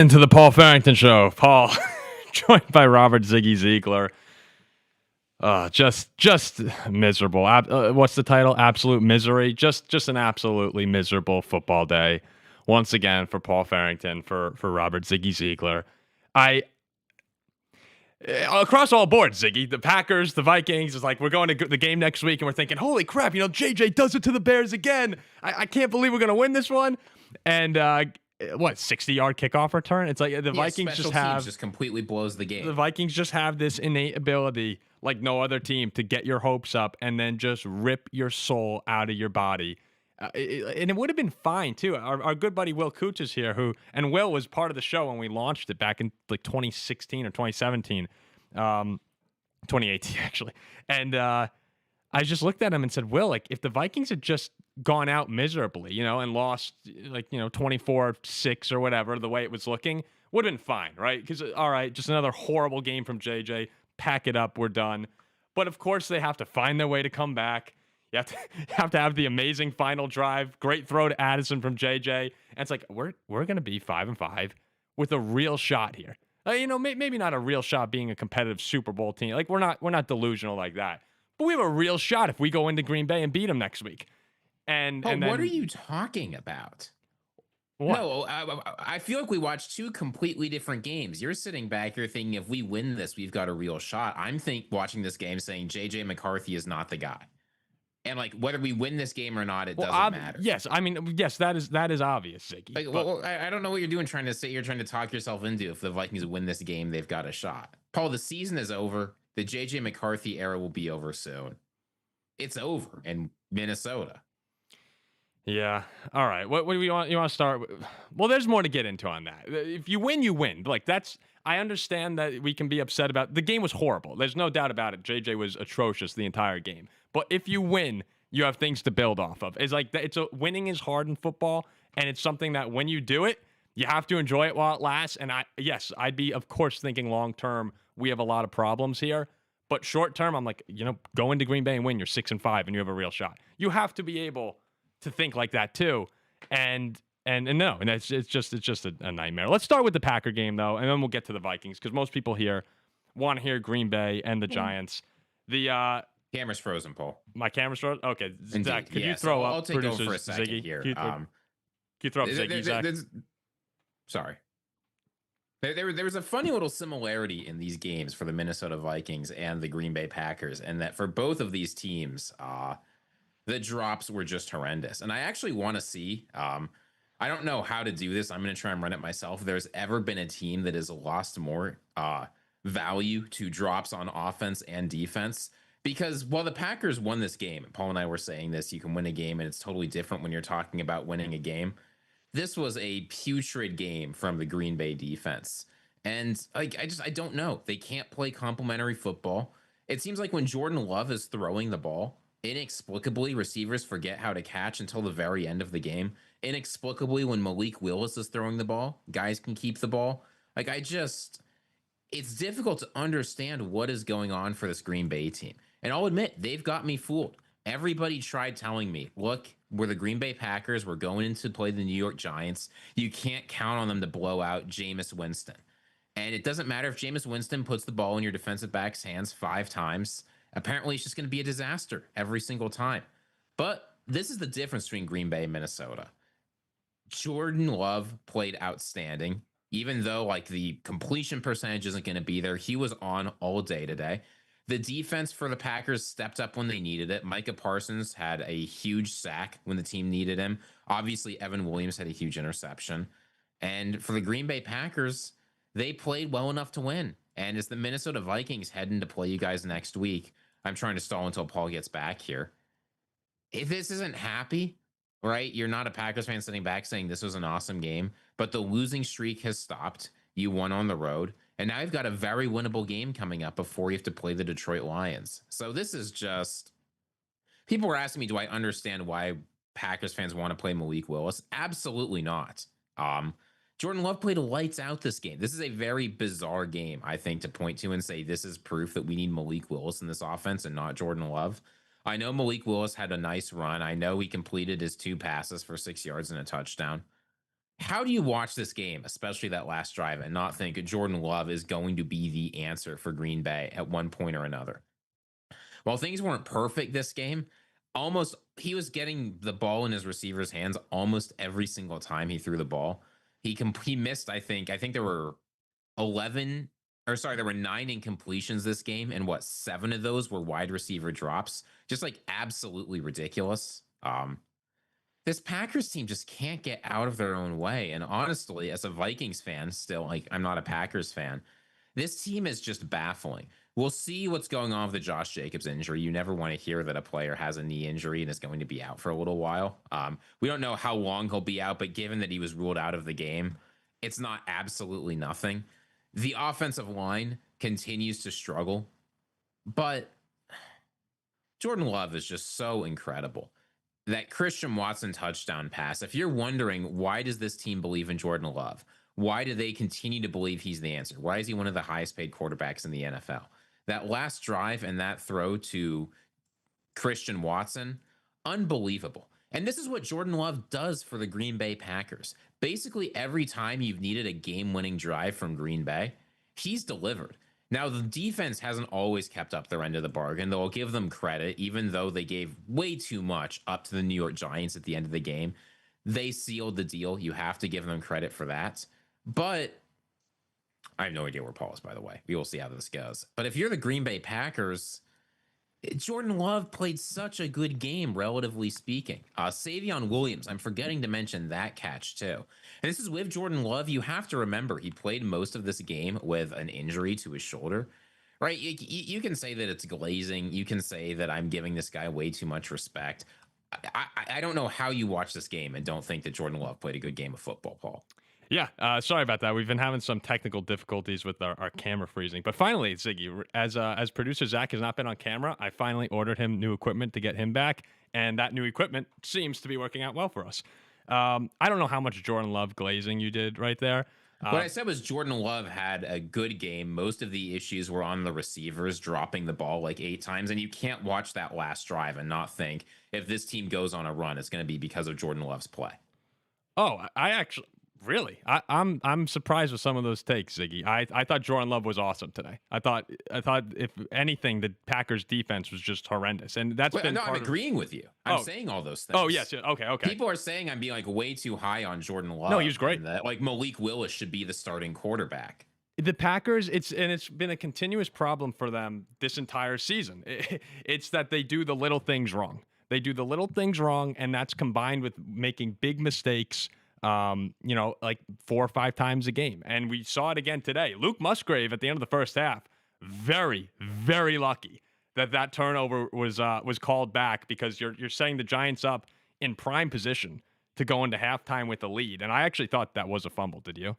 Into the Paul Farrington Show. Paul, joined by Robert Ziggy Ziegler. Just miserable. What's the title? Absolute misery. Just an absolutely miserable football day. Once again for Paul Farrington, for Robert Ziggy Ziegler. Across all boards, Ziggy, the Packers, the Vikings, is like, we're going to the game next week, and we're thinking, holy crap, JJ does it to the Bears again. I can't believe we're going to win this one. And 60-yard kickoff return? It's like the Vikings just completely blows the game. The Vikings just have this innate ability, like no other team, to get your hopes up and then just rip your soul out of your body. And it would have been fine too. Our good buddy Will Cooch is here, and Will was part of the show when we launched it back in like 2016 or 2017, 2018 actually. And I just looked at him and said, Will, like if the Vikings had just gone out miserably, and lost 24-6 or whatever, the way it was looking, would have been fine, right? Because all right, just another horrible game from JJ. Pack it up, we're done. But of course, they have to find their way to come back. You have to have the amazing final drive. Great throw to Addison from JJ. And it's like, we're going to be 5-5 with a real shot here. Maybe not a real shot being a competitive Super Bowl team. Like we're not delusional like that. But we have a real shot if we go into Green Bay and beat them next week. And then, what are you talking about? What? No, I feel like we watched two completely different games. You're sitting back here thinking if we win this, we've got a real shot. I'm watching this game saying JJ McCarthy is not the guy. And like whether we win this game or not, it doesn't matter. Yes, that is obvious, Ziggy. I don't know what you're doing trying to talk yourself into if the Vikings win this game, they've got a shot. Paul, the season is over. The JJ McCarthy era will be over soon. It's over in Minnesota. Yeah. All right. What do you want to start with? Well, there's more to get into on that. If you win, you win. Like I understand that we can be upset about the game was horrible. There's no doubt about it. JJ was atrocious the entire game. But if you win, you have things to build off of. It's like winning is hard in football, and it's something that when you do it, you have to enjoy it while it lasts. And I'd be of course thinking long term we have a lot of problems here. But short term, I'm like, go into Green Bay and win. You're 6-5 and you have a real shot. You have to be able to think like that too. And it's just a nightmare. Let's start with the Packer game though, and then we'll get to the Vikings because most people here want to hear Green Bay and the Giants. The camera's frozen, Paul. My camera's frozen? Okay. Indeed. Zach, could you throw up I'll take over for a second Ziggy? here. Can you throw up Ziggy, Zach? Sorry. There was a funny little similarity in these games for the Minnesota Vikings and the Green Bay Packers, and that for both of these teams, the drops were just horrendous. And I actually want to see, I don't know how to do this. I'm going to try and run it myself. If there's ever been a team that has lost more value to drops on offense and defense. Because while the Packers won this game, and Paul and I were saying this, you can win a game and it's totally different when you're talking about winning a game. This was a putrid game from the Green Bay defense. And I don't know. They can't play complementary football. It seems like when Jordan Love is throwing the ball, inexplicably receivers forget how to catch until the very end of the game. Inexplicably when Malik Willis is throwing the ball, guys can keep the ball. It's difficult to understand what is going on for this Green Bay team. And I'll admit, they've got me fooled. Everybody tried telling me, look, we're the Green Bay Packers. We're going in to play the New York Giants. You can't count on them to blow out Jameis Winston. And it doesn't matter if Jameis Winston puts the ball in your defensive back's hands 5 times. Apparently, it's just going to be a disaster every single time. But this is the difference between Green Bay and Minnesota. Jordan Love played outstanding. Even though the completion percentage isn't going to be there, he was on all day today. The defense for the Packers stepped up when they needed it. Micah Parsons had a huge sack when the team needed him. Obviously, Evan Williams had a huge interception. And for the Green Bay Packers, they played well enough to win. And as the Minnesota Vikings heading to play you guys next week, I'm trying to stall until Paul gets back here. If this isn't happy, right? You're not a Packers fan sitting back saying this was an awesome game, but the losing streak has stopped. You won on the road, and now you've got a very winnable game coming up before you have to play the Detroit Lions. So this is just... People were asking me, do I understand why Packers fans want to play Malik Willis? Absolutely not. Jordan Love played lights out this game. This is a very bizarre game, I think, to point to and say this is proof that we need Malik Willis in this offense and not Jordan Love. I know Malik Willis had a nice run. I know he completed his 2 passes for 6 yards and a touchdown. How do you watch this game, especially that last drive, and not think Jordan Love is going to be the answer for Green Bay at one point or another? While things weren't perfect this game, almost he was getting the ball in his receiver's hands almost every single time he threw the ball. He missed, I think there were 11, or sorry, there were 9 incompletions this game, and what, 7 of those were wide receiver drops. Just like absolutely ridiculous. This Packers team just can't get out of their own way. And honestly, as a Vikings fan, still, like, I'm not a Packers fan, this team is just baffling. We'll see what's going on with the Josh Jacobs injury. You never want to hear that a player has a knee injury and is going to be out for a little while. We don't know how long he'll be out, but given that he was ruled out of the game, it's not absolutely nothing. The offensive line continues to struggle, but Jordan Love is just so incredible. That Christian Watson touchdown pass, if you're wondering, why does this team believe in Jordan Love? Why do they continue to believe he's the answer? Why is he one of the highest paid quarterbacks in the NFL? That last drive and that throw to Christian Watson, unbelievable. And this is what Jordan Love does for the Green Bay Packers. Basically, every time you've needed a game-winning drive from Green Bay, he's delivered. Now, the defense hasn't always kept up their end of the bargain, though I'll give them credit, even though they gave way too much up to the New York Giants at the end of the game. They sealed the deal. You have to give them credit for that. But I have no idea where Paul is, by the way. We will see how this goes. But if you're the Green Bay Packers, Jordan Love played such a good game, relatively speaking. Savion Williams, I'm forgetting to mention that catch too. And this is with Jordan Love. You have to remember he played most of this game with an injury to his shoulder, right? You can say that it's glazing. You can say that I'm giving this guy way too much respect. I don't know how you watch this game and don't think that Jordan Love played a good game of football, Paul. Yeah, sorry about that. We've been having some technical difficulties with our camera freezing. But finally, Ziggy, as producer Zach has not been on camera, I finally ordered him new equipment to get him back. And that new equipment seems to be working out well for us. I don't know how much Jordan Love glazing you did right there. What I said was Jordan Love had a good game. Most of the issues were on the receivers dropping the ball like 8 times. And you can't watch that last drive and not think if this team goes on a run, it's going to be because of Jordan Love's play. Oh, I actually. Really, I'm surprised with some of those takes, Ziggy. I thought Jordan Love was awesome today. I thought if anything, the Packers defense was just horrendous, and that's been. No, I'm agreeing with you. I'm saying all those things. Oh yes, yeah, okay. People are saying I'm being like way too high on Jordan Love. No, he was great. That, like Malik Willis should be the starting quarterback. The Packers, it's been a continuous problem for them this entire season. It's that they do the little things wrong. They do the little things wrong, and that's combined with making big mistakes. Like 4 or 5 times a game. And we saw it again today. Luke Musgrave at the end of the first half, very, very lucky that turnover was called back, because you're setting the Giants up in prime position to go into halftime with a lead. And I actually thought that was a fumble. Did you?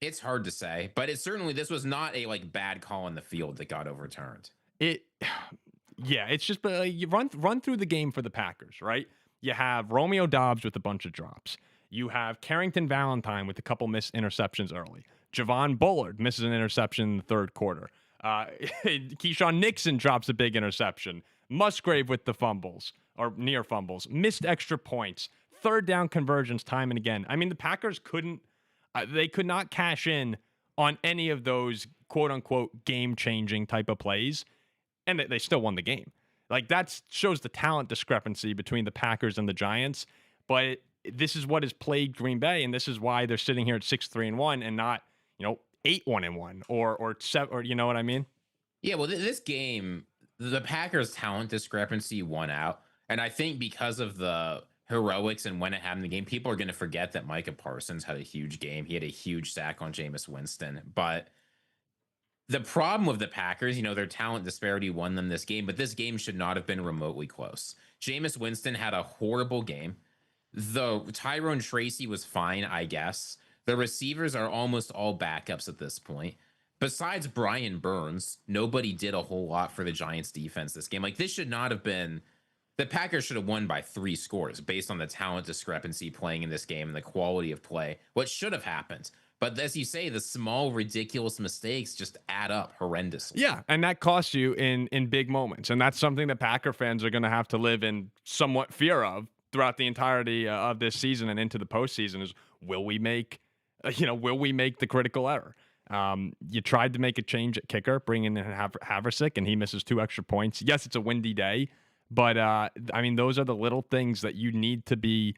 It's hard to say, but this was not a like bad call in the field that got overturned. Yeah, it's just you run through the game for the Packers, right? You have Romeo Doubs with a bunch of drops. You have Carrington Valentine with a couple missed interceptions early. Javon Bullard misses an interception in the third quarter. Keyshawn Nixon drops a big interception. Musgrave with the fumbles or near fumbles. Missed extra points. Third down conversions time and again. I mean, the Packers could not cash in on any of those quote unquote game changing type of plays, and they still won the game. Like, that shows the talent discrepancy between the Packers and the Giants. But this is what has plagued Green Bay, and this is why they're sitting here at 6-3-1 and not, 8-1-1 or 7, or you know what I mean? Yeah, well, this game, the Packers' talent discrepancy won out, and I think because of the heroics and when it happened in the game, people are going to forget that Micah Parsons had a huge game. He had a huge sack on Jameis Winston, but the problem with the Packers, their talent disparity won them this game, but this game should not have been remotely close. Jameis Winston had a horrible game. The Tyrone Tracy was fine, I guess. The receivers are almost all backups at this point. Besides Brian Burns, nobody did a whole lot for the Giants defense this game. Like, this should not have been. The Packers should have won by 3 scores based on the talent discrepancy playing in this game and the quality of play. What should have happened? But as you say, the small, ridiculous mistakes just add up horrendously. Yeah, and that costs you in big moments. And that's something that Packer fans are going to have to live in somewhat fear of throughout the entirety of this season and into the postseason is will we make the critical error? You tried to make a change at kicker, bringing in Haversick, and he misses 2 extra points. Yes, it's a windy day, but I mean, those are the little things that you need to be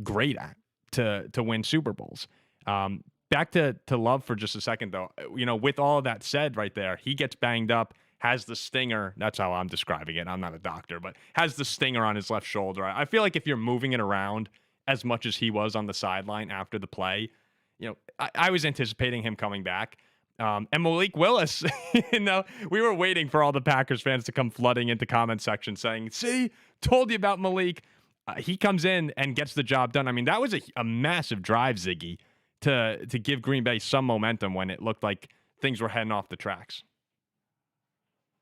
great at to win Super Bowls. Back to Love for just a second, though. With all of that said, right there, he gets banged up, has the stinger. That's how I'm describing it. I'm not a doctor, but has the stinger on his left shoulder. I feel like if you're moving it around as much as he was on the sideline after the play, I was anticipating him coming back. And Malik Willis, we were waiting for all the Packers fans to come flooding into comment section saying, "See, told you about Malik." He comes in and gets the job done. I mean, that was a massive drive, Ziggy, to give Green Bay some momentum when it looked like things were heading off the tracks.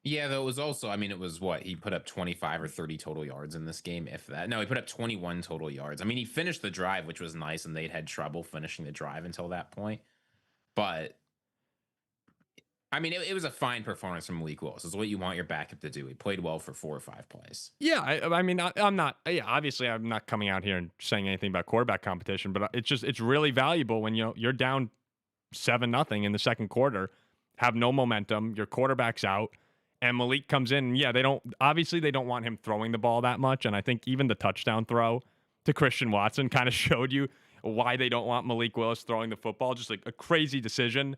Yeah, though it was also, I mean, it was what? He put up 25 or 30 total yards in this game, if that. No, he put up 21 total yards. I mean, he finished the drive, which was nice, and they'd had trouble finishing the drive until that point. But, I mean, it was a fine performance from Malik Willis. It's what you want your backup to do. He played well for 4 or 5 plays. Yeah, I mean, I'm not, obviously, I'm not coming out here and saying anything about quarterback competition, but it's really valuable when you're down 7-0 in the second quarter, have no momentum, your quarterback's out, and Malik comes in. Yeah, they don't want him throwing the ball that much. And I think even the touchdown throw to Christian Watson kind of showed you why they don't want Malik Willis throwing the football. Just like a crazy decision,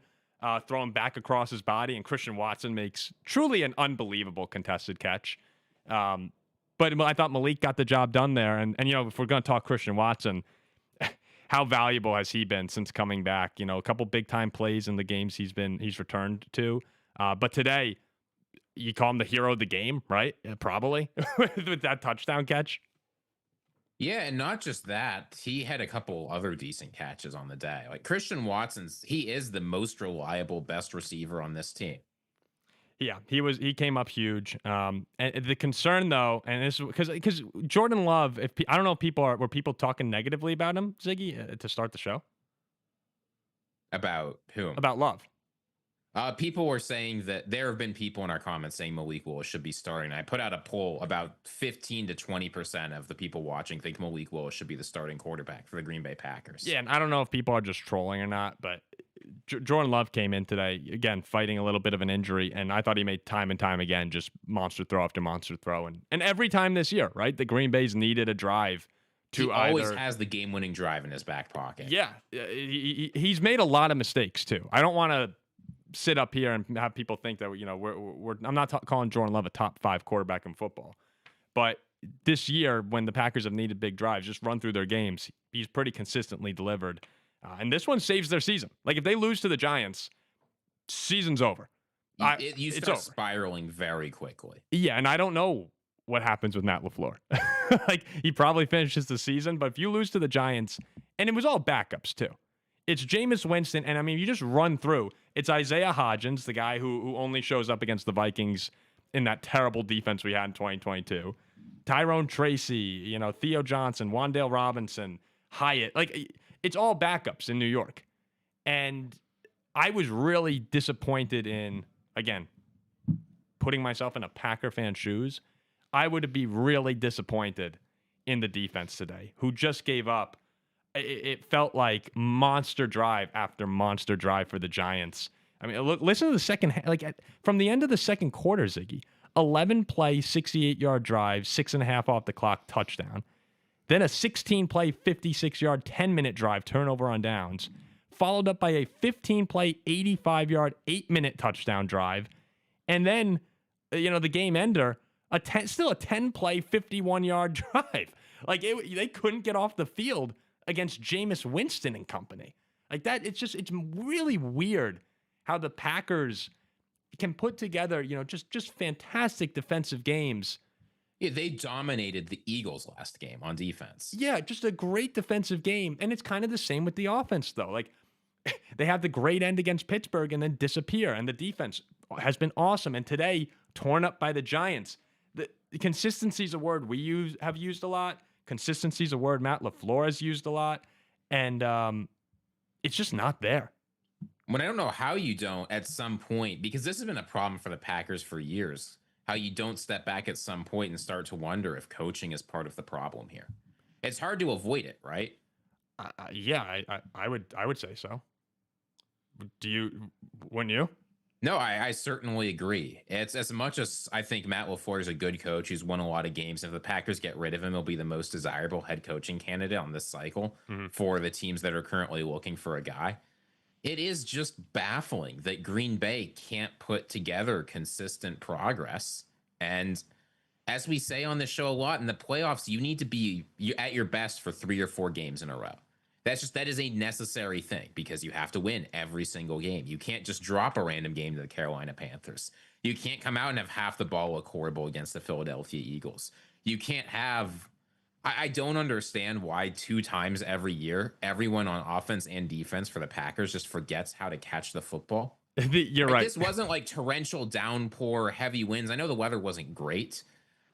throwing back across his body. And Christian Watson makes truly an unbelievable contested catch. But I thought Malik got the job done there. And if we're going to talk Christian Watson, how valuable has he been since coming back? A couple big time plays in the games he's returned to. But today, you call him the hero of the game, right? Yeah, probably with that touchdown catch. Yeah, and not just that, he had a couple other decent catches on the day. Like Christian Watson's, he is the most reliable, best receiver on this team. Yeah, he came up huge. And the concern though, and this because Jordan Love, I don't know if were people talking negatively about him, Ziggy, to start the show? About whom? About Love. People were saying that there have been people in our comments saying Malik Willis should be starting. I put out a poll. About 15 to 20% of the people watching think Malik Willis should be the starting quarterback for the Green Bay Packers. Yeah, and I don't know if people are just trolling or not, but Jordan Love came in today, again, fighting a little bit of an injury, and I thought he made time and time again just monster throw after monster throw. And every time this year, right, the Green Bay's needed a drive to always has the game-winning drive in his back pocket. Yeah, he's made a lot of mistakes, too. I don't want to sit up here and have people think that I'm not calling Jordan Love a top 5 quarterback in football, but this year when the Packers have needed big drives, just run through their games, he's pretty consistently delivered, and this one saves their season. Like if they lose to the Giants, season's over. You start spiraling very quickly. Yeah, and I don't know what happens with Matt LaFleur. Like he probably finishes the season, but if you lose to the Giants, and it was all backups too. It's Jameis Winston, and I mean, you just run through. It's Isaiah Hodgins, the guy who only shows up against the Vikings in that terrible defense we had in 2022. Tyrone Tracy, Theo Johnson, Wan'Dale Robinson, Hyatt. Like, it's all backups in New York. And I was really disappointed in, again, putting myself in a Packer fan's shoes. I would be really disappointed in the defense today, who just gave up. It felt like monster drive after monster drive for the Giants. I mean, look, listen to the second, from the end of the second quarter, Ziggy, 11 play, 68-yard drive, 6.5 off the clock touchdown. Then a 16 play, 56-yard, 10-minute drive, turnover on downs, followed up by a 15 play, 85-yard, 8-minute touchdown drive. And then, the game ender, still a 10 play, 51-yard drive. Like they couldn't get off the field against Jameis Winston and company. Like that, it's really weird how the Packers can put together, just fantastic defensive games. Yeah, they dominated the Eagles last game on defense. Yeah, just a great defensive game. And it's kind of the same with the offense, though. Like, they have the great end against Pittsburgh and then disappear. And the defense has been awesome. And today, torn up by the Giants. The consistency is a word we have used a lot. Consistency is a word Matt LaFleur has used a lot, and it's just not there. When I don't know how you don't at some point, because this has been a problem for the Packers for years, how you don't step back at some point and start to wonder if coaching is part of the problem here. It's hard to avoid it, right? Yeah, I would say so. Do you? Wouldn't you? No, I certainly agree. It's as much as I think Matt LaFleur is a good coach who's won a lot of games. If the Packers get rid of him, he'll be the most desirable head coaching candidate on this cycle Mhm. for the teams that are currently looking for a guy. It is just baffling that Green Bay can't put together consistent progress. And as we say on this show a lot, in the playoffs, you need to be at your best for 3 or 4 games in a row. That is a necessary thing because you have to win every single game. You can't just drop a random game to the Carolina Panthers. You can't come out and have half the ball look horrible against the Philadelphia Eagles. You can't have. I don't understand why 2 times every year, everyone on offense and defense for the Packers just forgets how to catch the football. You're right. This wasn't like torrential downpour, heavy winds. I know the weather wasn't great,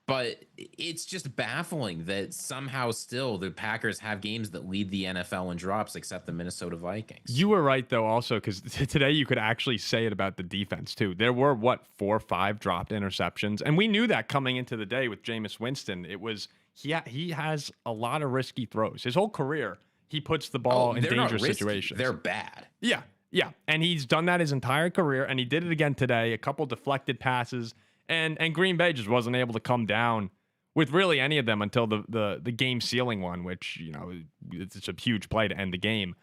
but it's just baffling that somehow still the Packers have games that lead the NFL in drops, except the Minnesota Vikings. You were right, though, also, because today you could actually say it about the defense, too. There were, 4 or 5 dropped interceptions, and we knew that coming into the day with Jameis Winston. It was he has a lot of risky throws. His whole career, he puts the ball in dangerous situations. They're bad. Yeah, and he's done that his entire career, and he did it again today. A couple deflected passes, and Green Bay just wasn't able to come down with really any of them until the game sealing one, which it's a huge play to end the game.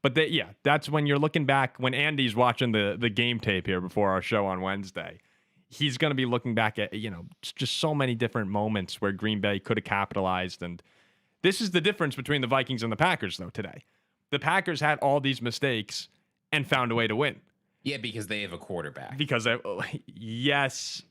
But that's when you're looking back when Andy's watching the game tape here before our show on Wednesday. He's going to be looking back at just so many different moments where Green Bay could have capitalized, and this is the difference between the Vikings and the Packers though today. The Packers had all these mistakes and found a way to win. Yeah, because they have a quarterback. Yes.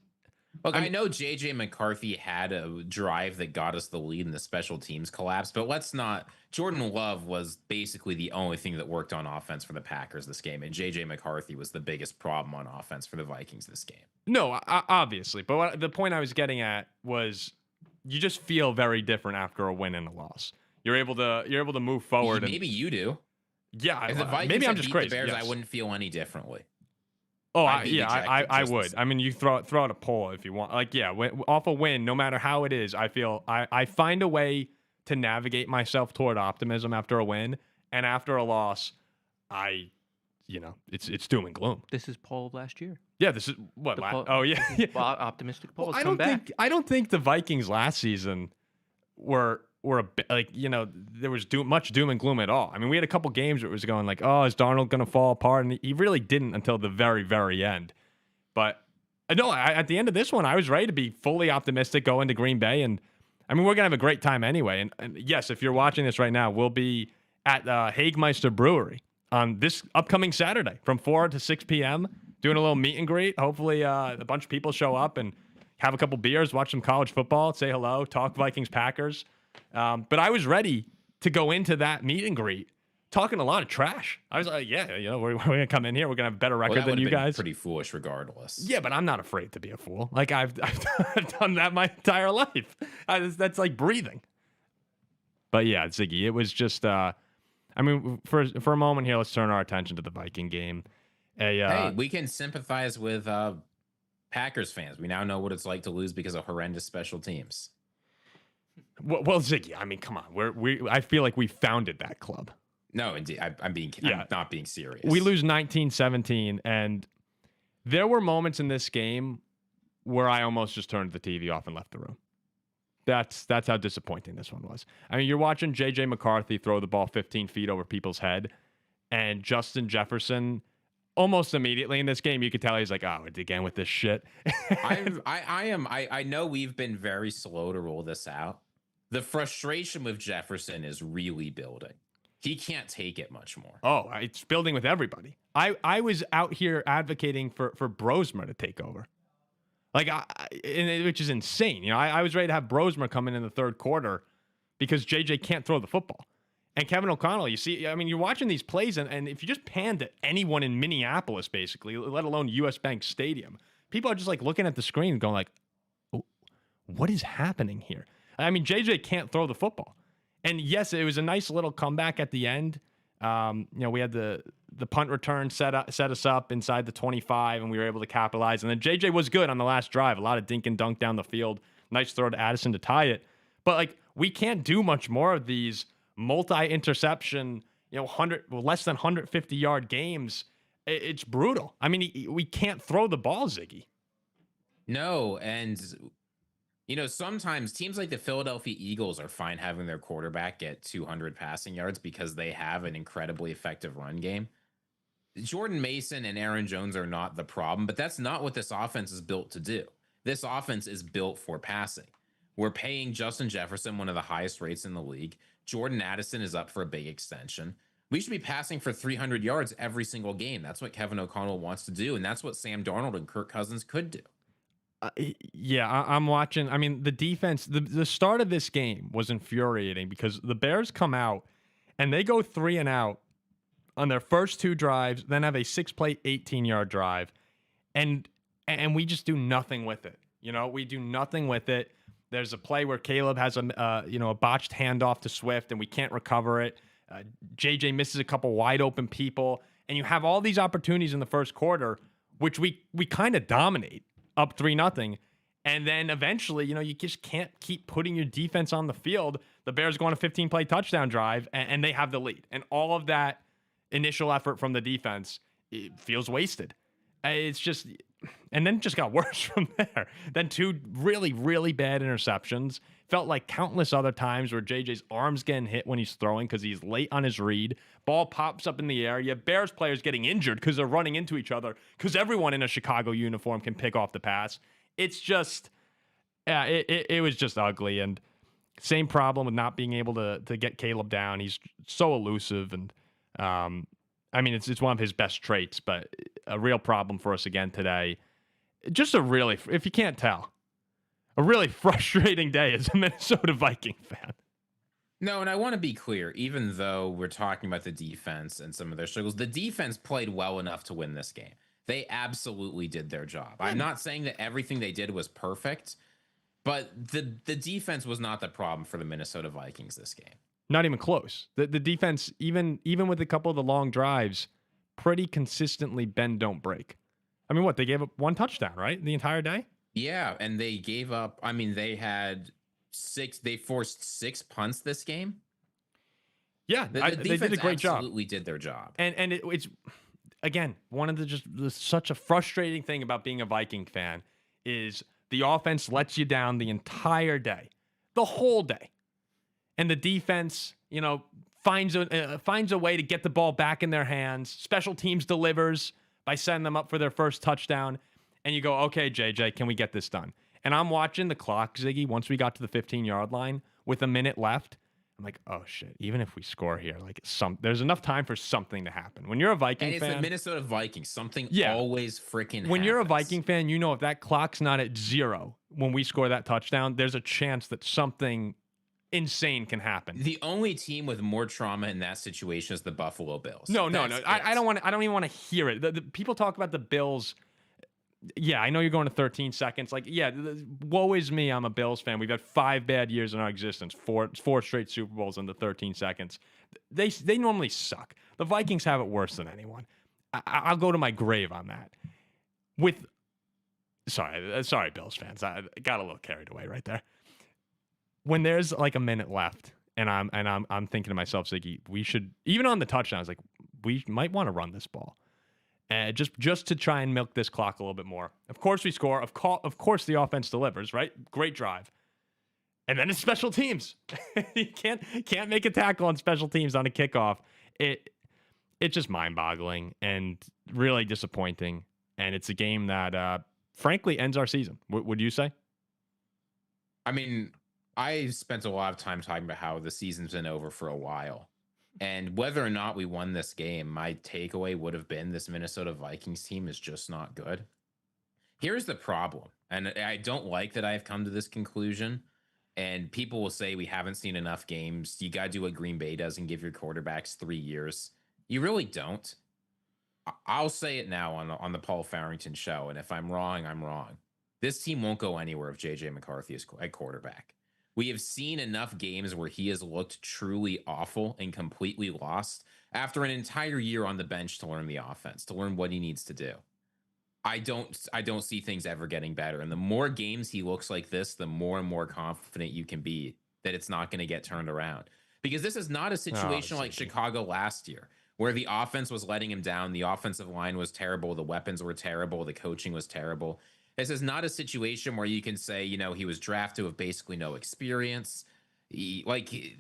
Look, I know JJ McCarthy had a drive that got us the lead in the special teams collapse, but let's not. Jordan Love was basically the only thing that worked on offense for the Packers this game, and JJ McCarthy was the biggest problem on offense for the Vikings this game. No, obviously, but the point I was getting at was you just feel very different after a win and a loss. You're able to move forward. Maybe you do. Yeah, if the Vikings maybe I'm had just beat crazy. The Bears, yes. I wouldn't feel any differently. Oh, I would. I mean, you throw out a poll if you want. Off a win, no matter how it is, I feel I find a way to navigate myself toward optimism after a win, and after a loss, it's doom and gloom. This is poll of last year. Yeah, this is what. Oh yeah, optimistic polls. Well, I don't think the Vikings last season were there was much doom and gloom at all. I mean, we had a couple games where it was going like, oh, is Darnold going to fall apart? And he really didn't until the very, very end. But no, at the end of this one, I was ready to be fully optimistic going to Green Bay. And I mean, we're going to have a great time anyway. And yes, if you're watching this right now, we'll be at Hagemeister Brewery on this upcoming Saturday from 4 to 6 p.m. doing a little meet and greet. Hopefully a bunch of people show up and have a couple beers, watch some college football, say hello, talk Vikings Packers. But I was ready to go into that meet and greet talking a lot of trash. I was like, we're going to come in here. We're going to have a better record than you guys. Pretty foolish regardless. Yeah, but I'm not afraid to be a fool. Like I've done that my entire life. That's like breathing. But yeah, Ziggy, it was just, for a moment here, let's turn our attention to the Viking game. Hey, we can sympathize with Packers fans. We now know what it's like to lose because of horrendous special teams. Well, Ziggy, I mean, come on. I feel like we founded that club. No, indeed. I'm not being serious. We lose 19-17, and there were moments in this game where I almost just turned the TV off and left the room. That's how disappointing this one was. I mean, you're watching JJ McCarthy throw the ball 15 feet over people's head, and Justin Jefferson almost immediately in this game, you could tell he's like, oh, again with this shit. I know we've been very slow to roll this out. The frustration with Jefferson is really building. He can't take it much more. Oh, it's building with everybody. I was out here advocating for Brosmer to take over. Which is insane. I was ready to have Brosmer come in the third quarter because JJ can't throw the football. And Kevin O'Connell, you're watching these plays, and if you just pan to anyone in Minneapolis, basically, let alone US Bank Stadium, people are just like looking at the screen going like, oh, what is happening here? I mean, JJ can't throw the football. And yes, it was a nice little comeback at the end. We had the punt return set us up inside the 25, and we were able to capitalize. And then JJ was good on the last drive. A lot of dink and dunk down the field. Nice throw to Addison to tie it. But like we can't do much more of these multi-interception, less than 150-yard games. It's brutal. I mean, we can't throw the ball, Ziggy. No, and sometimes teams like the Philadelphia Eagles are fine having their quarterback get 200 passing yards because they have an incredibly effective run game. Jordan Mason and Aaron Jones are not the problem, but that's not what this offense is built to do. This offense is built for passing. We're paying Justin Jefferson one of the highest rates in the league. Jordan Addison is up for a big extension. We should be passing for 300 yards every single game. That's what Kevin O'Connell wants to do, and that's what Sam Darnold and Kirk Cousins could do. I'm watching. I mean, the defense, the start of this game was infuriating because the Bears come out and they go 3 and out on their first 2 drives, then have a 6-play, 18-yard drive, and we just do nothing with it. We do nothing with it. There's a play where Caleb has a botched handoff to Swift, and we can't recover it. JJ misses a couple wide open people, and you have all these opportunities in the first quarter, which we kind of dominate up 3-0. And then eventually, you just can't keep putting your defense on the field. The Bears go on a 15-play touchdown drive, and they have the lead. And all of that initial effort from the defense, it feels wasted. It's just, and then it just got worse from there. Then 2 really, really bad interceptions. Felt like countless other times where JJ's arm's getting hit when he's throwing because he's late on his read. Ball pops up in the air. You have Bears players getting injured because they're running into each other because everyone in a Chicago uniform can pick off the pass. It's just, it was just ugly. And same problem with not being able to get Caleb down. He's so elusive, and I mean, it's one of his best traits, but a real problem for us again today. Just if you can't tell, a really frustrating day as a Minnesota Viking fan. No, and I want to be clear, even though we're talking about the defense and some of their struggles, the defense played well enough to win this game. They absolutely did their job. I'm not saying that everything they did was perfect, but the defense was not the problem for the Minnesota Vikings this game. Not even close. The defense, even with a couple of the long drives, pretty consistently bend, don't break. I mean, they gave up 1 touchdown, right? The entire day? Yeah, and they gave up, they forced 6 punts this game. Yeah, the they did a great job. Absolutely did their job. And it's, again, one of such a frustrating thing about being a Viking fan is the offense lets you down the entire day, the whole day. And the defense, finds a way to get the ball back in their hands. Special teams delivers by setting them up for their first touchdown. And you go, okay, JJ, can we get this done? And I'm watching the clock, Ziggy, once we got to the 15-yard line with a minute left. I'm like, oh, shit, even if we score here, there's enough time for something to happen. When you're a Viking fan. And it's the Minnesota Vikings. Something always freaking happens. When you're a Viking fan, if that clock's not at 0 when we score that touchdown, there's a chance that something insane can happen. The only team with more trauma in that situation is the Buffalo Bills. No. I don't even want to hear it. The people talk about the Bills. Yeah, I know you're going to 13 seconds. Woe is me. I'm a Bills fan. We've had 5 bad years in our existence. 4 straight Super Bowls in the 13 seconds. They normally suck. The Vikings have it worse than anyone. I'll go to my grave on that. Sorry, Bills fans. I got a little carried away right there. When there's a minute left, and I'm thinking to myself, Ziggy, we should, even on the touchdown, I was like, we might want to run this ball, just to try and milk this clock a little bit more. Of course we score. Of course the offense delivers. Right, great drive, and then it's special teams. You can't make a tackle on special teams on a kickoff. It's just mind-boggling and really disappointing, and it's a game that frankly ends our season. Would you say? I mean, I spent a lot of time talking about how the season's been over for a while. And whether or not we won this game, my takeaway would have been this Minnesota Vikings team is just not good. Here's the problem. And I don't like that I've come to this conclusion. And people will say we haven't seen enough games. You got to do what Green Bay does and give your quarterbacks 3 years. You really don't. I'll say it now on the Paul Farrington show. And if I'm wrong, I'm wrong. This team won't go anywhere if JJ McCarthy is at quarterback. We have seen enough games where he has looked truly awful and completely lost after an entire year on the bench to learn the offense, to learn what he needs to do. I don't see things ever getting better. And the more games he looks like this, the more and more confident you can be that it's not going to get turned around. Because this is not a situation like Ziggy. Chicago last year, where the offense was letting him down, the offensive line was terrible, the weapons were terrible, the coaching was terrible. This is not a situation where you can say, he was drafted with basically no experience. JJ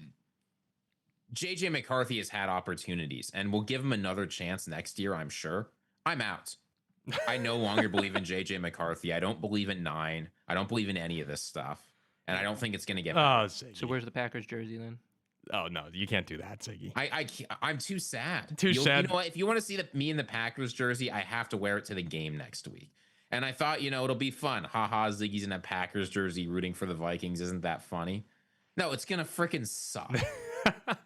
McCarthy has had opportunities, and we'll give him another chance next year, I'm sure. I'm out. I no longer believe in JJ McCarthy. I don't believe in 9. I don't believe in any of this stuff. And I don't think it's going to get better. So where's the Packers jersey then? Oh, no, you can't do that, Ziggy. I'm too sad. Too sad. You know what? If you want to see me in the Packers jersey, I have to wear it to the game next week. And I thought, it'll be fun. Haha, Ziggy's in a Packers jersey rooting for the Vikings. Isn't that funny? No, it's going to freaking suck.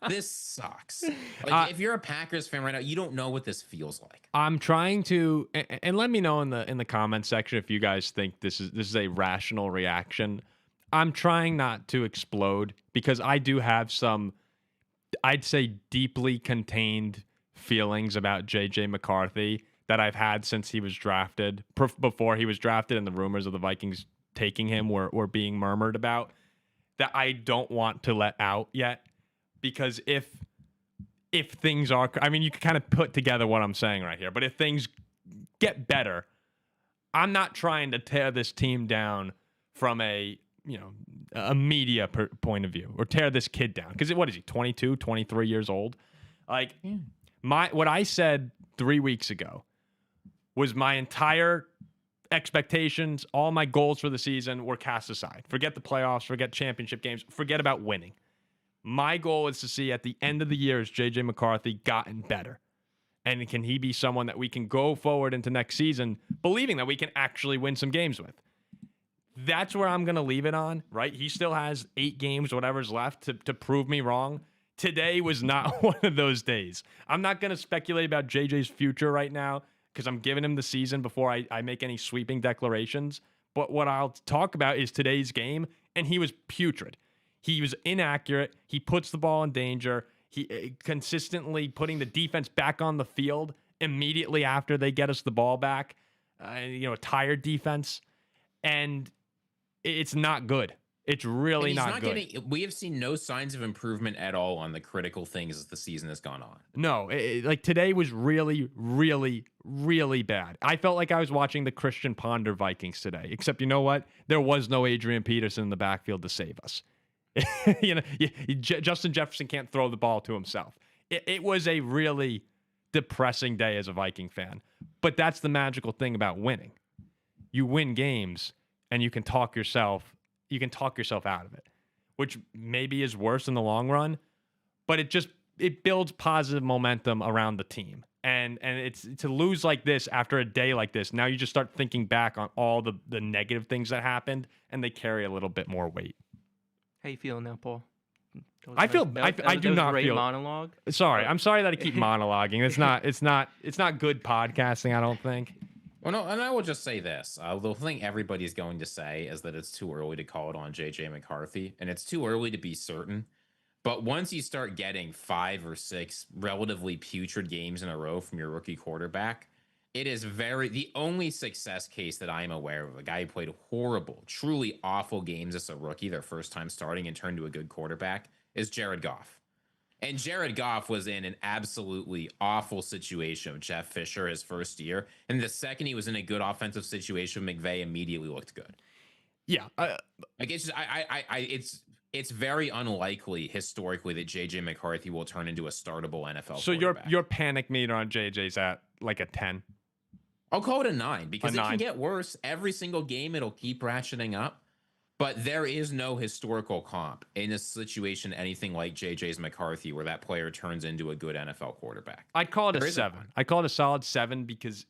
This sucks. If you're a Packers fan right now, you don't know what this feels like. I'm trying to, and let me know in the comment section if you guys think this is a rational reaction. I'm trying not to explode because I do have some, I'd say, deeply contained feelings about JJ McCarthy that I've had since he was drafted, before he was drafted, and the rumors of the Vikings taking him were being murmured about, that I don't want to let out yet. Because if things are, I mean, you can kind of put together what I'm saying right here, but if things get better, I'm not trying to tear this team down from a media point of view, or tear this kid down. Because what is he, 22, 23 years old? What I said 3 weeks ago was my entire expectations, all my goals for the season were cast aside. Forget the playoffs, forget championship games, forget about winning. My goal is to see at the end of the year, has JJ McCarthy gotten better? And can he be someone that we can go forward into next season believing that we can actually win some games with? That's where I'm going to leave it on, right? He still has 8 games, whatever's left, to prove me wrong. Today was not one of those days. I'm not going to speculate about JJ's future right now because I'm giving him the season before I make any sweeping declarations. But what I'll talk about is today's game, and he was putrid. He was inaccurate. He puts the ball in danger. He consistently putting the defense back on the field immediately after they get us the ball back. A tired defense. And it's not good. It's really not good. We have seen no signs of improvement at all on the critical things as the season has gone on. No, today was really, really, really bad. I felt like I was watching the Christian Ponder Vikings today, except you know what? There was no Adrian Peterson in the backfield to save us. Justin Jefferson can't throw the ball to himself. It was a really depressing day as a Viking fan. But that's the magical thing about winning. You win games and you can talk yourself out of it, which maybe is worse in the long run, but it builds positive momentum around the team. And it's to lose like this after a day like this. Now you just start thinking back on all the negative things that happened, and they carry a little bit more weight. How you feeling now, Paul? I do not feel monologue. Sorry, I'm sorry that I keep monologuing. It's not good podcasting, I don't think. Well, no, and I will just say this. The thing everybody's going to say is that it's too early to call it on JJ McCarthy, and it's too early to be certain. But once you start getting 5 or 6 relatively putrid games in a row from your rookie quarterback, it is the only success case that I'm aware of, a guy who played horrible, truly awful games as a rookie, their first time starting and turned to a good quarterback, is Jared Goff. And Jared Goff was in an absolutely awful situation with Jeff Fisher his first year. And the second he was in a good offensive situation, McVay immediately looked good. Yeah. It's very unlikely historically that JJ McCarthy will turn into a startable NFL So quarterback. your panic meter on JJ's at like a 10? I'll call it a 9 because it can get worse. Every single game, it'll keep ratcheting up. But there is no historical comp in a situation anything like JJ's McCarthy where that player turns into a good NFL quarterback. I'd call it a 7. I'd call it a solid 7 because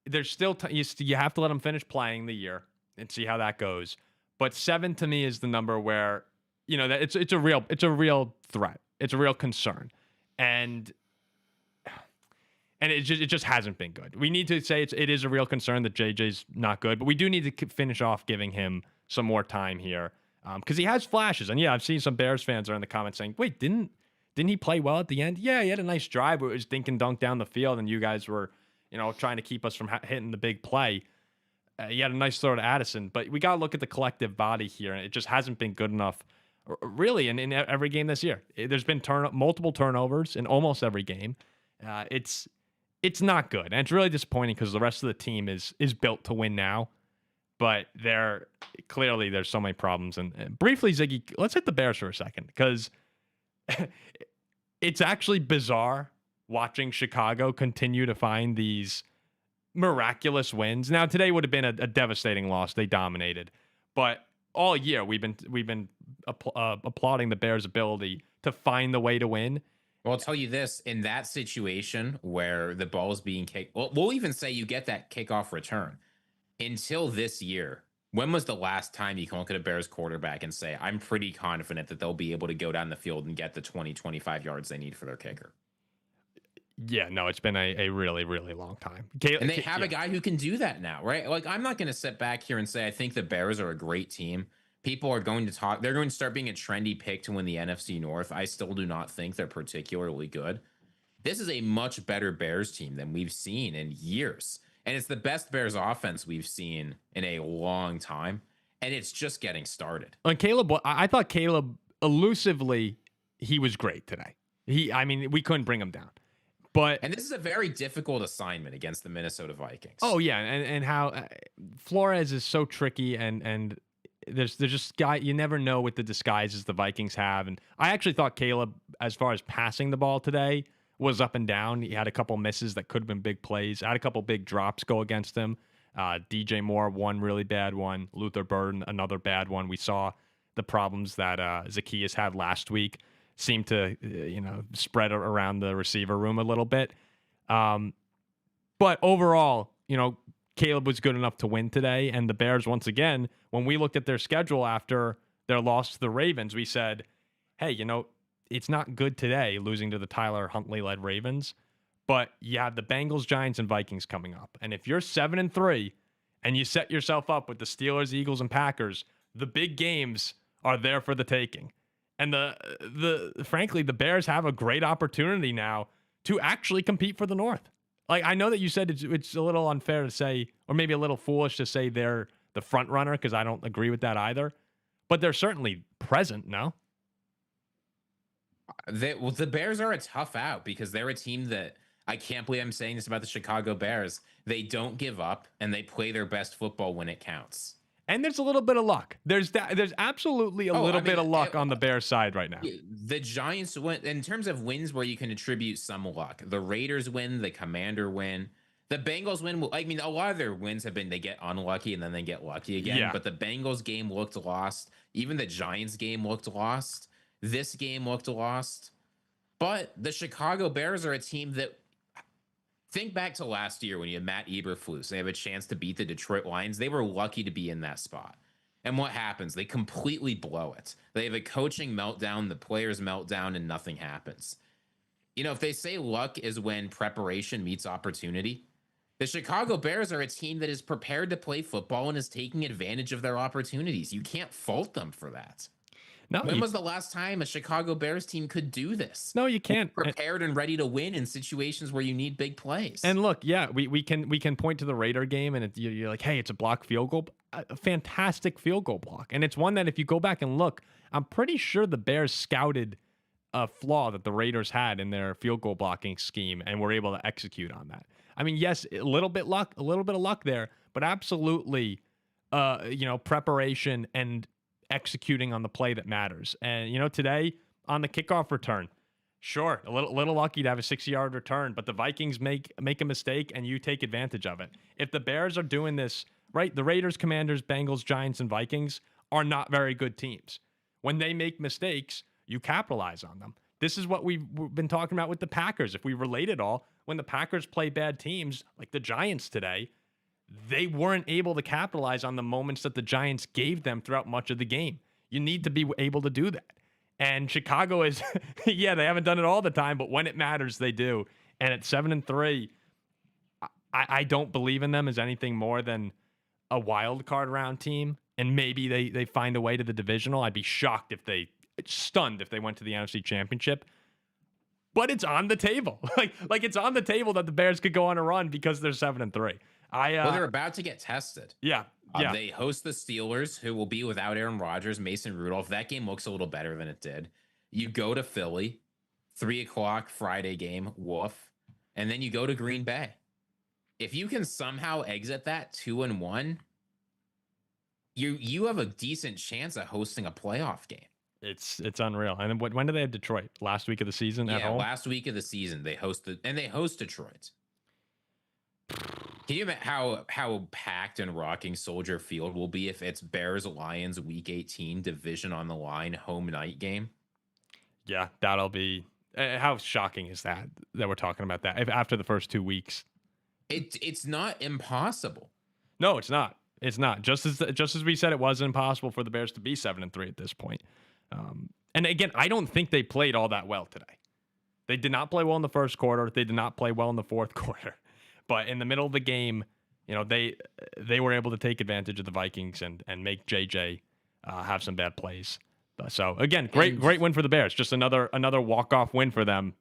there's still you have to let him finish playing the year and see how that goes. But 7 to me is the number where that it's a real threat. It's a real concern. And it just hasn't been good. We need to say it is a real concern that JJ's not good, but we do need to finish off giving him some more time here because he has flashes. And yeah, I've seen some Bears fans are in the comments saying, wait, didn't he play well at the end? Yeah, he had a nice drive where it was dink and dunk down the field and you guys were, trying to keep us from hitting the big play. He had a nice throw to Addison, but we got to look at the collective body here, and it just hasn't been good enough really in every game this year. There's been multiple turnovers in almost every game. It's not good, and it's really disappointing because the rest of the team is built to win now. But there's so many problems. And briefly, Ziggy, let's hit the Bears for a second because it's actually bizarre watching Chicago continue to find these miraculous wins. Now, today would have been a devastating loss. They dominated, but all year we've been applauding the Bears' ability to find the way to win. Well, I'll tell you this, in that situation where the ball is being kicked, we'll even say you get that kickoff return. Until this year, when was the last time you can look at a Bears quarterback and say, I'm pretty confident that they'll be able to go down the field and get the 20, 25 yards they need for their kicker? Yeah, no, it's been a really, really long time. And they have a guy who can do that now, right? Like, I'm not going to sit back here and say I think the Bears are a great team. People are going to talk. They're going to start being a trendy pick to win the NFC North. I still do not think they're particularly good. This is a much better Bears team than we've seen in years. And it's the best Bears offense we've seen in a long time. And it's just getting started. And Caleb, I thought Caleb elusively, he was great today. We couldn't bring him down. And this is a very difficult assignment against the Minnesota Vikings. Oh, yeah. And how Flores is so tricky. And there's just you never know with the disguises the Vikings have. And I actually thought Caleb, as far as passing the ball today, was up and down. He had a couple misses that could have been big plays. Had a couple big drops go against him. DJ Moore, one really bad one. Luther Burden, another bad one. We saw the problems that Zacchaeus had last week seem to spread around the receiver room a little bit. But overall, Caleb was good enough to win today. And the Bears, once again, when we looked at their schedule after their loss to the Ravens, we said, hey, it's not good today losing to the Tyler Huntley-led Ravens, but you have the Bengals, Giants, and Vikings coming up. And if you're 7-3 and you set yourself up with the Steelers, Eagles, and Packers, the big games are there for the taking. And frankly, the Bears have a great opportunity now to actually compete for the North. Like, I know that you said it's a little unfair to say, or maybe a little foolish to say they're the front runner, because I don't agree with that either. But they're certainly present, no? The Bears are a tough out because they're a team that, I can't believe I'm saying this about the Chicago Bears, they don't give up and they play their best football when it counts. And there's a little bit of luck. There's absolutely a little bit of luck on the Bears side right now. The Giants win in terms of wins where you can attribute some luck. The Raiders win, the Commander win. The Bengals win. A lot of their wins have been they get unlucky and then they get lucky again. Yeah. But the Bengals game looked lost. Even the Giants game looked lost. This game looked lost. But the Chicago Bears are a team that, think back to last year when you had Matt Eberflus. They have a chance to beat the Detroit Lions. They were lucky to be in that spot. And what happens? They completely blow it. They have a coaching meltdown, the players meltdown, and nothing happens. If they say luck is when preparation meets opportunity, the Chicago Bears are a team that is prepared to play football and is taking advantage of their opportunities. You can't fault them for that. No, when was the last time a Chicago Bears team could do this? No, you can't. Prepared and ready to win in situations where you need big plays. And look, yeah, we can point to the Raider game, and you're like, hey, it's a blocked field goal, a fantastic field goal block, and it's one that if you go back and look, I'm pretty sure the Bears scouted a flaw that the Raiders had in their field goal blocking scheme, and were able to execute on that. I mean, yes, a little bit of luck there, but absolutely, preparation and executing on the play that matters. And today on the kickoff return, sure, a little lucky to have a 60-yard return, but the Vikings make a mistake and you take advantage of it. If the Bears are doing this right, the Raiders, Commanders, Bengals, Giants, and Vikings are not very good teams. When they make mistakes, you capitalize on them. This is what we've been talking about with the Packers. If we relate it all, when the Packers play bad teams like the Giants today, they weren't able to capitalize on the moments that the Giants gave them throughout much of the game. You need to be able to do that. And Chicago is, yeah, they haven't done it all the time, but when it matters, they do. And at 7-3, I don't believe in them as anything more than a wild card round team. And maybe they find a way to the divisional. I'd be stunned if they went to the NFC Championship. But it's on the table. Like it's on the table that the Bears could go on a run because they're 7-3. Well, they're about to get tested. Yeah, Yeah. They host the Steelers, who will be without Aaron Rodgers, Mason Rudolph. That game looks a little better than it did. You go to Philly, 3 o'clock Friday game, woof. And then you go to Green Bay. If you can somehow exit that 2-1, you have a decent chance of hosting a playoff game. It's unreal. And then when do they have Detroit? Last week of the season at home? Last week of the season they host Detroit. Can you imagine how packed and rocking Soldier Field will be if it's Bears Lions Week 18 division on the line home night game? Yeah, that'll be. How shocking is that we're talking about that after the first 2 weeks? It's not impossible. No, it's not. It's not. Just as we said, it was impossible for the Bears to be 7-3 at this point. And again, I don't think they played all that well today. They did not play well in the first quarter. They did not play well in the fourth quarter. But in the middle of the game, they were able to take advantage of the Vikings and make JJ have some bad plays. So again, great win for the Bears. Just another walk-off win for them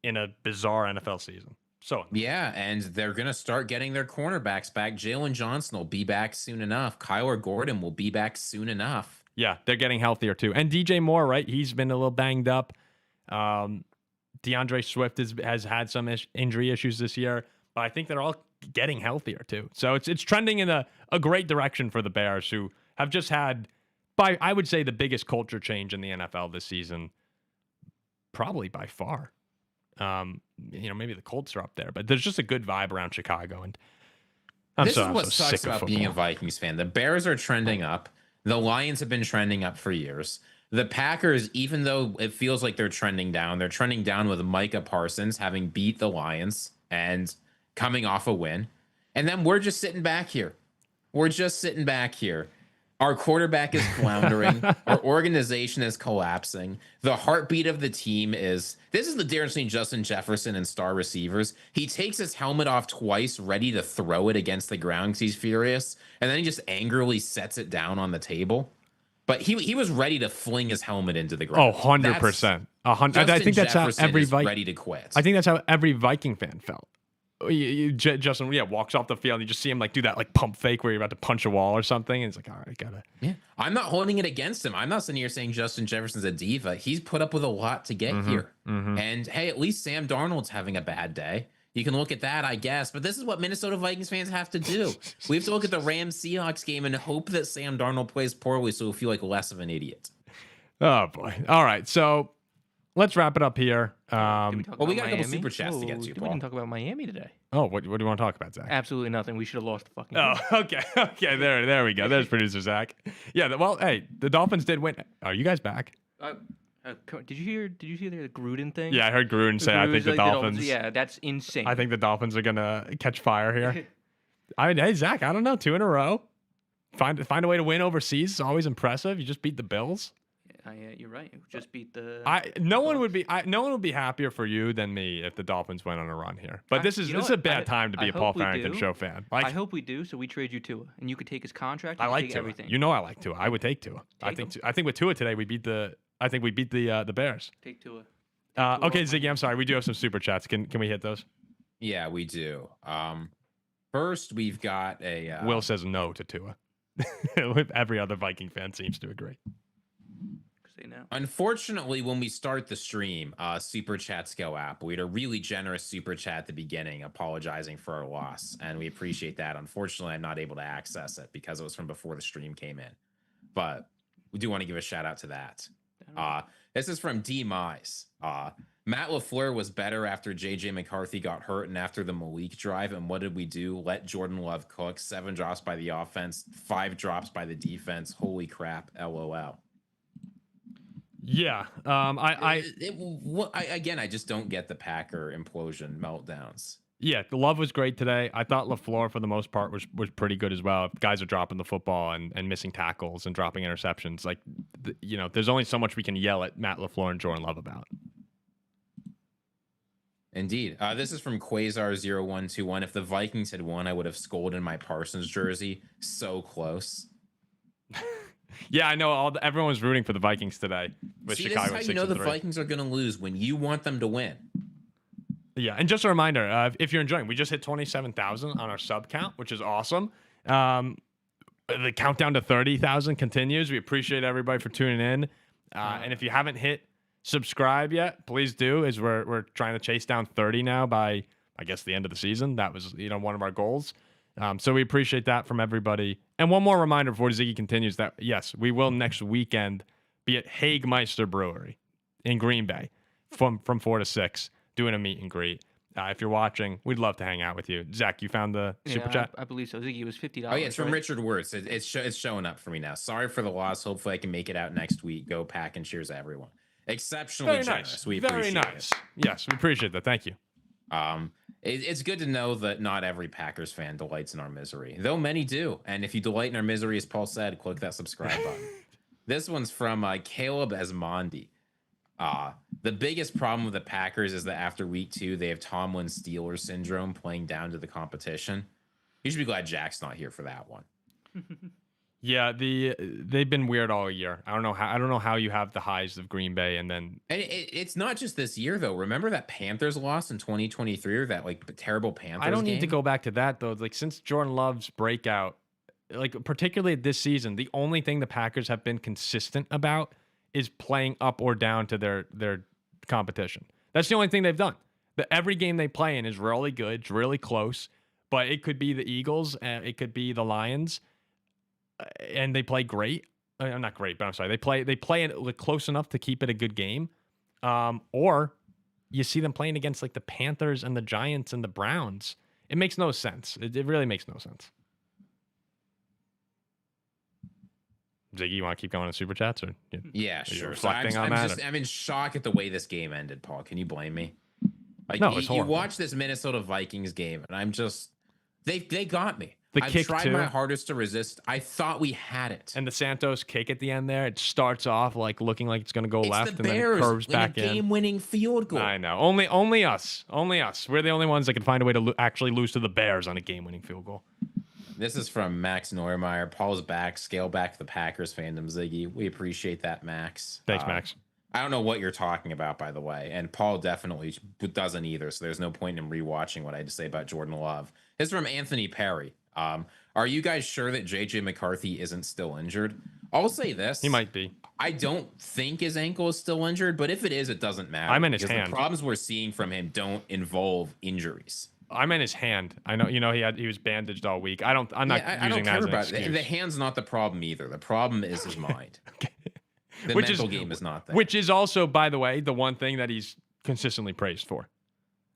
in a bizarre NFL season. So yeah, and they're gonna start getting their cornerbacks back. Jalen Johnson will be back soon enough. Kyler Gordon will be back soon enough. Yeah, they're getting healthier too. And DJ Moore, right? He's been a little banged up. DeAndre Swift has had some injury issues this year, but I think they're all getting healthier too. So it's trending in a great direction for the Bears, who have just had, I would say, the biggest culture change in the NFL this season, probably by far. Maybe the Colts are up there, but there's just a good vibe around Chicago. And this is what sucks about being a Vikings fan. The Bears are trending up. The Lions have been trending up for years. The Packers, even though it feels like they're trending down with Micah Parsons having beat the Lions and coming off a win. And then we're just sitting back here. Our quarterback is floundering. Our organization is collapsing. The heartbeat of the team this is the difference between Justin Jefferson and star receivers. He takes his helmet off twice, ready to throw it against the ground because he's furious. And then he just angrily sets it down on the table. But he was ready to fling his helmet into the ground. Oh, 100%. I think that's Jefferson how every is ready to quit. I think that's how every Viking fan felt. Justin, walks off the field. You just see him do that pump fake where you're about to punch a wall or something. And it's like, all right, gotta. Yeah, I'm not holding it against him. I'm not sitting here saying Justin Jefferson's a diva. He's put up with a lot to get here. And hey, at least Sam Darnold's having a bad day. You can look at that, I guess. But this is what Minnesota Vikings fans have to do. We have to look at the Rams-Seahawks game and hope that Sam Darnold plays poorly so we'll feel like less of an idiot. Oh, boy. All right, so let's wrap it up here. We got a couple super chats to get to, Paul. We didn't talk about Miami today. Oh, what do you want to talk about, Zach? Absolutely nothing. We should have lost the fucking game. Okay. There we go. There's producer Zach. Yeah, well, hey, the Dolphins did win. Are you guys back? Did you hear the Gruden thing? Yeah, I heard Gruden say, I think the Dolphins. Yeah, that's insane. I think the Dolphins are going to catch fire here. Hey, Zach, I don't know. 2 in a row. Find a way to win overseas is always impressive. You just beat the Bills. Yeah, you're right. Just beat the. No one would be happier for you than me if the Dolphins went on a run here. But this is a bad time to be a Paul Farrington show fan. I hope we do. So we trade you Tua, and you could take his contract. I like Tua. Everything. You know I like Tua. I would take Tua. I think with Tua today we beat the Bears. Take Tua. Okay, Ziggy, I'm sorry. We do have some super chats. Can we hit those? Yeah, we do. First, we've got a. Will says no to Tua. Every other Viking fan seems to agree. Unfortunately, when we start the stream, super chats go up. We had a really generous super chat at the beginning, apologizing for our loss, and we appreciate that. Unfortunately, I'm not able to access it because it was from before the stream came in, but we do want to give a shout out to that. This is from D Mize. Matt LaFleur was better after JJ McCarthy got hurt and after the Malik drive. And what did we do? Let Jordan Love cook. 7 drops by the offense, 5 drops by the defense. Holy crap! LOL. Yeah. I just don't get the Packer implosion meltdowns. Yeah, the Love was great today. I thought LaFleur, for the most part, was pretty good as well. Guys are dropping the football and missing tackles and dropping interceptions. There's only so much we can yell at Matt LaFleur and Jordan Love about. Indeed. This is from Quasar0121. If the Vikings had won, I would have scolded in my Parsons jersey. So close. Yeah, I know. Everyone was rooting for the Vikings today. With Chicago, this is how you know the Vikings are going to lose when you want them to win. Yeah, and just a reminder, if you're enjoying, we just hit 27,000 on our sub count, which is awesome. The countdown to 30,000 continues. We appreciate everybody for tuning in. And if you haven't hit subscribe yet, please do, as we're trying to chase down 30 now by, I guess, the end of the season. That was, one of our goals. So we appreciate that from everybody. And one more reminder before Ziggy continues that, yes, we will next weekend be at Hagemeister Brewery in Green Bay from 4 to 6 doing a meet and greet. If you're watching, we'd love to hang out with you. Zach, you found the super chat? I believe so. Ziggy, it was $50. Oh yeah, it's from right? Richard Wirtz. It's showing up for me now. Sorry for the loss. Hopefully I can make it out next week. Go Pack and cheers everyone. Exceptionally Very generous. nice. We Very appreciate nice. Yes, we appreciate that. Thank you. It's good to know that not every Packers fan delights in our misery, though many do. And if you delight in our misery, as Paul said, click that subscribe button. This one's from Caleb Esmondi. The biggest problem with the Packers is that after week 2, they have Tomlin Steelers syndrome playing down to the competition. You should be glad Jack's not here for that one. Yeah, they've been weird all year. I don't know how you have the highs of Green Bay and then it's not just this year though. Remember that Panthers loss in 2023 or that terrible Panthers I don't game? need to go back to that though. Like since Jordan Love's breakout, like particularly this season, the only thing the Packers have been consistent about is playing up or down to their competition. That's the only thing they've done. Every game they play in is really good, it's really close, but it could be the Eagles, it could be the Lions. And they play great. Not great, but I'm sorry. They play it close enough to keep it a good game. Or you see them playing against like the Panthers and the Giants and the Browns. It makes no sense. It really makes no sense. Ziggy, you want to keep going on super chats or Yeah, sure. Reflecting on that. I'm in shock at the way this game ended, Paul. Can you blame me? Like no, it's you watch this Minnesota Vikings game, and I'm just they got me. I've tried my hardest to resist. I thought we had it. And the Santos kick at the end there, it starts off like looking like it's going to go left the and Bears then curves back in. Game-winning field goal. I know. Only us. We're the only ones that can find a way to actually lose to the Bears on a game-winning field goal. This is from Max Neumeier. Paul's back. Scale back the Packers fandom, Ziggy. We appreciate that, Max. Thanks, Max. I don't know what you're talking about, by the way. And Paul definitely doesn't either, so there's no point in rewatching what I had to say about Jordan Love. This is from Anthony Perry. Are you guys sure that JJ McCarthy isn't still injured? I'll say this. He might be. I don't think his ankle is still injured, but if it is, it doesn't matter. I'm in his hand. The problems we're seeing from him don't involve injuries. I'm in his hand. I know, he was bandaged all week. I'm not using that as an excuse. The hand's not the problem either. The problem is his mind. Okay. The mental game is not there. Which is also, by the way, the one thing that he's consistently praised for.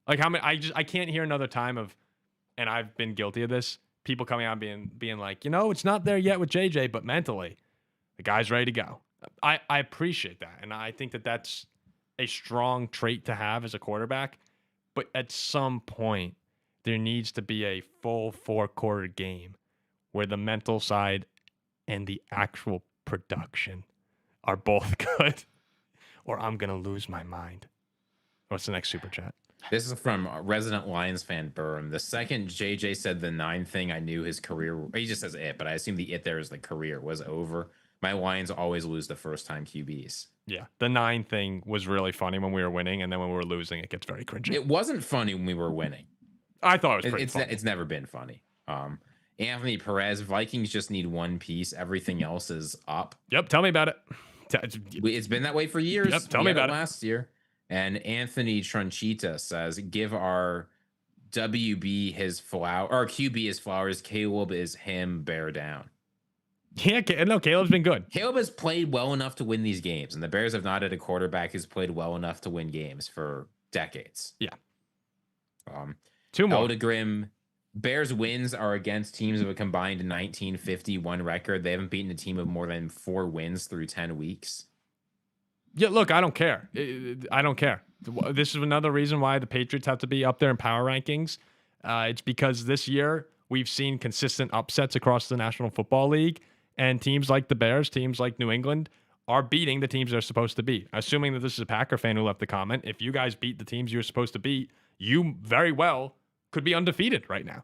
Like I can't hear another time of, and I've been guilty of this, people coming out being like, it's not there yet with JJ, but mentally, the guy's ready to go. I appreciate that. And I think that that's a strong trait to have as a quarterback. But at some point, there needs to be a full 4-quarter game where the mental side and the actual production are both good, or I'm going to lose my mind. What's the next super chat? This is from resident Lions fan Burn. The second JJ said the 9 thing, I knew his career. He just says it, but I assume the it there is the career was over. My Lions always lose the first time QBs. Yeah, the 9 thing was really funny when we were winning, and then when we were losing, it gets very cringy. It wasn't funny when we were winning. I thought it was pretty funny. It's never been funny. Anthony Perez, Vikings just need one piece. Everything else is up. Yep, tell me about it. It's been that way for years. Yep, tell me about it. Last year. And Anthony Tronchita says, give our WB his flower, or QB his flowers. Caleb is him, bear down. Yeah, no, Caleb's been good. Caleb has played well enough to win these games, and the Bears have not had a quarterback who's played well enough to win games for decades. Yeah. 2 more. Eldegrim, Bears wins are against teams of a combined 1951 record. They haven't beaten a team of more than 4 wins through 10 weeks. Yeah, look, I don't care. I don't care. This is another reason why the Patriots have to be up there in power rankings. It's because this year we've seen consistent upsets across the National Football League, and teams like the Bears, teams like New England are beating the teams they're supposed to beat. Assuming that this is a Packer fan who left the comment, if you guys beat the teams you're supposed to beat, you very well could be undefeated right now.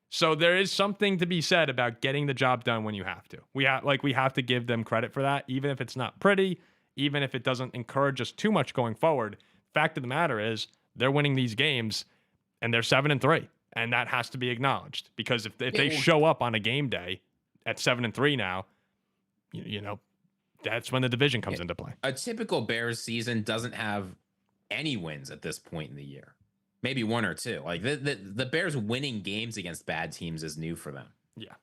So there is something to be said about getting the job done when you have to. We have to give them credit for that, even if it's not pretty, even if it doesn't encourage us too much going forward. Fact of the matter is they're winning these games and they're 7-3, and that has to be acknowledged, because if they show up on a game day, at 7-3 now, that's when the division comes into play. A typical Bears season doesn't have any wins at this point in the year. Maybe one or two. Like the Bears winning games against bad teams is new for them. Yeah.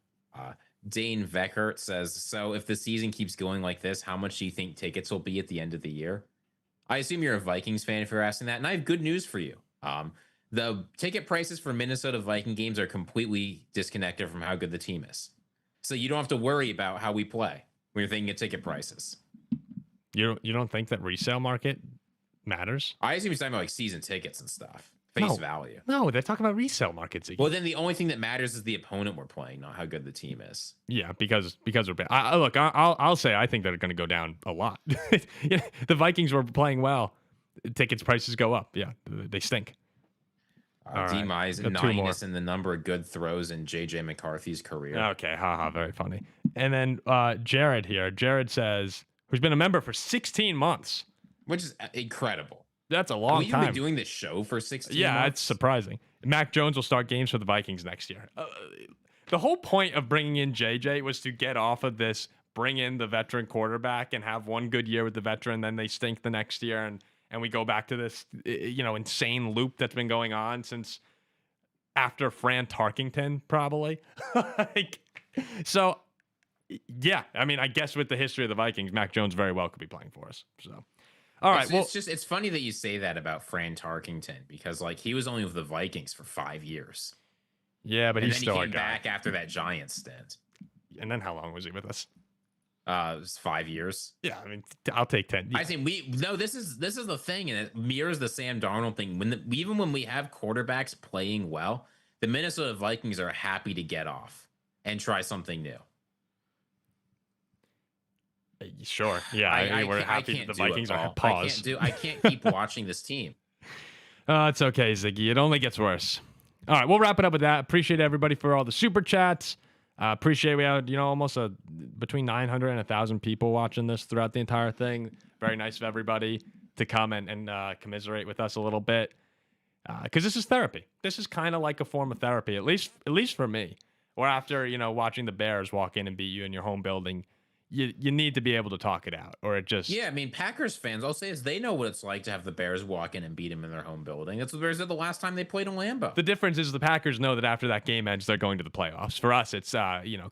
Dane Veckert says, so if the season keeps going like this, how much do you think tickets will be at the end of the year? I assume you're a Vikings fan if you're asking that. And I have good news for you. The ticket prices for Minnesota Viking games are completely disconnected from how good the team is. So you don't have to worry about how we play when you're thinking of ticket prices. You don't think that resale market matters? I assume you're talking about like season tickets and stuff. Face value. No, they're talking about resale markets again. Well, then the only thing that matters is the opponent we're playing, not how good the team is. Yeah, because we're bad. I'll say I think they're going to go down a lot. The Vikings were playing well. Tickets prices go up. Yeah, they stink. Demise niceness in the number of good throws in JJ McCarthy's career. Okay, haha, very funny. And then Jared here. Jared says, who's been a member for 16 months. Which is incredible. That's a long time. We've been doing this show for 16 Yeah, months? it's surprising. Mac Jones will start games for the Vikings next year. The whole point of bringing in JJ was to get off of this, bring in the veteran quarterback and have one good year with the veteran, then they stink the next year, and we go back to this insane loop that's been going on since after Fran Tarkington, probably. So, yeah, I mean, I guess with the history of the Vikings, Mac Jones very well could be playing for us. So. All right. It's funny that you say that about Fran Tarkington because like he was only with the Vikings for 5 years. Yeah, but he's still he came back after that Giants stint. And then how long was he with us? It was 5 years. Yeah, I mean, I'll take 10. I think this is the thing, and it mirrors the Sam Darnold thing. Even when we have quarterbacks playing well, the Minnesota Vikings are happy to get off and try something new. Sure. Yeah, we're happy that the Vikings are pause. I can't keep watching this team. It's okay, Ziggy. It only gets worse. All right, we'll wrap it up with that. Appreciate everybody for all the super chats. Appreciate we had almost between 900 and 1,000 people watching this throughout the entire thing. Very nice of everybody to come and commiserate with us a little bit because this is therapy. This is kind of like a form of therapy, at least for me. Or after watching the Bears walk in and beat you in your home building. You need to be able to talk it out, or it just... Yeah, I mean, Packers fans, I'll say is they know what it's like to have the Bears walk in and beat them in their home building. That's what the Bears did the last time they played in Lambeau. The difference is the Packers know that after that game ends, they're going to the playoffs. For us, it's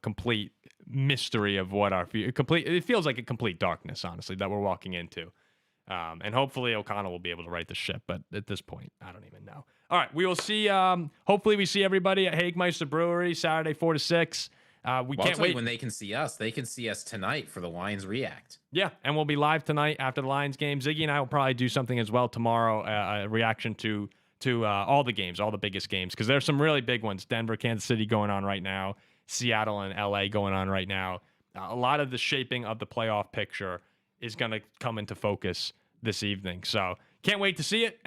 complete mystery of what it feels like a complete darkness, honestly, that we're walking into. And hopefully O'Connell will be able to right the ship, but at this point, I don't even know. All right, we will see. Hopefully, we see everybody at Hagmeister Brewery Saturday 4 to 6. We can't wait when they can see us. They can see us tonight for the Lions React. Yeah, and we'll be live tonight after the Lions game. Ziggy and I will probably do something as well tomorrow, a reaction to all the games, all the biggest games, because there's some really big ones. Denver, Kansas City going on right now. Seattle and LA going on right now. A lot of the shaping of the playoff picture is going to come into focus this evening. So can't wait to see it.